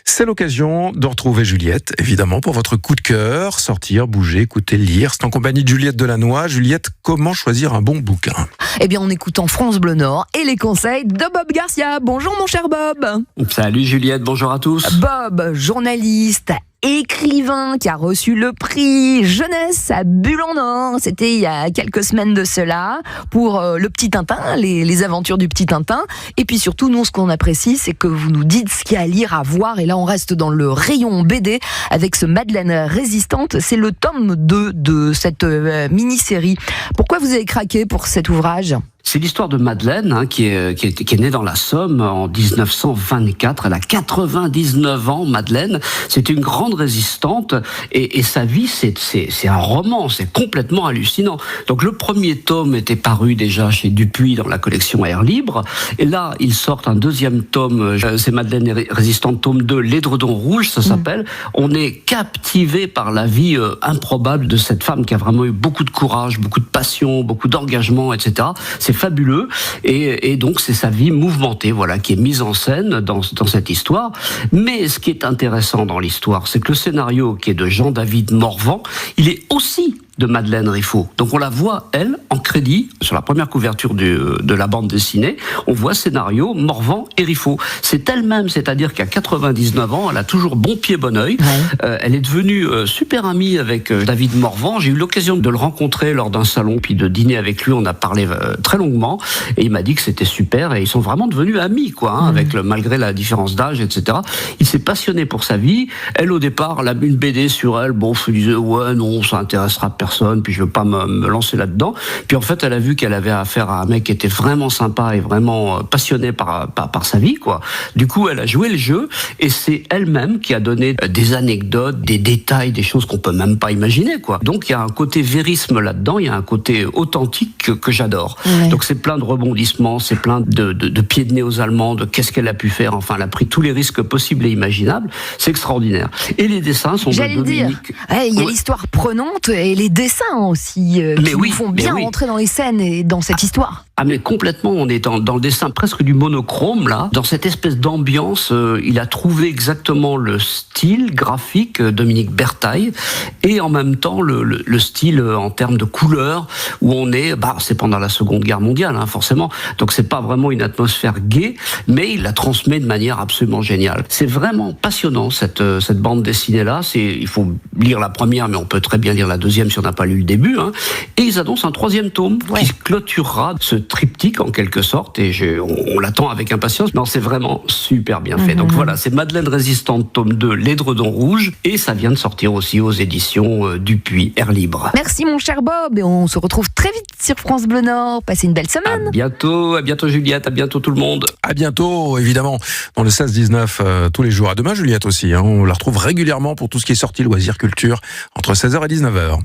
C'est l'occasion de retrouver Juliette, évidemment, pour votre coup de cœur. Sortir, bouger, écouter, lire. C'est en compagnie de Juliette Delannoy. Juliette, comment choisir un bon bouquin ? Eh bien, en écoutant France Bleu Nord et les conseils de Bob Garcia. Bonjour mon cher Bob. Salut Juliette, bonjour à tous. Bob, journaliste, écrivain qui a reçu le prix Jeunesse à Bulle en Or. C'était il y a quelques semaines de cela pour le Petit Tintin, les aventures du Petit Tintin. Et puis surtout, nous, ce qu'on apprécie, c'est que vous nous dites ce qu'il y a à lire, à voir. Et là, on reste dans le rayon BD avec ce Madeleine résistante. C'est le tome 2 de cette mini-série. Pourquoi vous avez craqué pour cet ouvrage ? C'est l'histoire de Madeleine qui est née dans la Somme en 1924. Elle a 99 ans, Madeleine. C'était une grande résistante et sa vie, c'est un roman. C'est complètement hallucinant. Donc le premier tome était paru déjà chez Dupuis dans la collection Air Libre. Et là, ils sortent un deuxième tome. C'est Madeleine résistante, tome 2, L'Édredon Rouge, ça s'appelle. On est captivé par la vie improbable de cette femme qui a vraiment eu beaucoup de courage, beaucoup de passion, beaucoup d'engagement, etc. C'est fabuleux et donc c'est sa vie mouvementée, voilà, qui est mise en scène dans cette histoire. Mais ce qui est intéressant dans l'histoire, c'est que le scénario, qui est de Jean-David Morvan, il est aussi de Madeleine Riffaut. Donc on la voit, elle, en crédit, sur la première couverture de la bande dessinée, on voit scénario, Morvan et Riffaut. C'est elle-même, c'est-à-dire qu'à 99 ans, elle a toujours bon pied, bon oeil. Ouais. Elle est devenue super amie avec David Morvan. J'ai eu l'occasion de le rencontrer lors d'un salon, puis de dîner avec lui. On a parlé très longuement, et il m'a dit que c'était super, et ils sont vraiment devenus amis, quoi, avec malgré la différence d'âge, etc. Il s'est passionné pour sa vie. Elle, au départ, elle a une BD sur elle. Bon, je lui disais, ouais, non, ça intéressera personne, puis je veux pas me lancer là-dedans. Puis en fait, elle a vu qu'elle avait affaire à un mec qui était vraiment sympa et vraiment passionné par sa vie, quoi. Du coup, elle a joué le jeu, et c'est elle-même qui a donné des anecdotes, des détails, des choses qu'on peut même pas imaginer, quoi. Donc il y a un côté vérisme là-dedans, il y a un côté authentique que j'adore. Ouais. Donc c'est plein de rebondissements, c'est plein de pieds de nez aux Allemands, de qu'est-ce qu'elle a pu faire. Enfin, elle a pris tous les risques possibles et imaginables. C'est extraordinaire. Et les dessins sont de Dominique. Il y a l'histoire prenante et les dessins aussi qui nous font bien rentrer dans les scènes et dans cette histoire. Ah mais complètement, on est dans le dessin presque du monochrome là, dans cette espèce d'ambiance. Il a trouvé exactement le style graphique, Dominique Bertaille, et en même temps le style en termes de couleurs, où on est, c'est pendant la Seconde Guerre mondiale, hein, forcément. Donc c'est pas vraiment une atmosphère gaie, mais il la transmet de manière absolument géniale. C'est vraiment passionnant cette bande dessinée là. Il faut lire la première, mais on peut très bien lire la deuxième si on n'a pas lu le début. Hein. Et ils annoncent un troisième tome qui clôturera ce triptyque en quelque sorte, et on l'attend avec impatience. Non, c'est vraiment super bien fait. Donc voilà, c'est Madeleine résistante, tome 2, L'Édredon Rouge, et ça vient de sortir aussi aux éditions Dupuis, Air Libre. Merci mon cher Bob, et on se retrouve très vite sur France Bleu Nord. Passez une belle semaine. À bientôt Juliette, à bientôt tout le monde. À bientôt, évidemment, dans le 16-19 tous les jours. À demain Juliette aussi, hein. On la retrouve régulièrement pour tout ce qui est sortie loisirs culture entre 16h et 19h.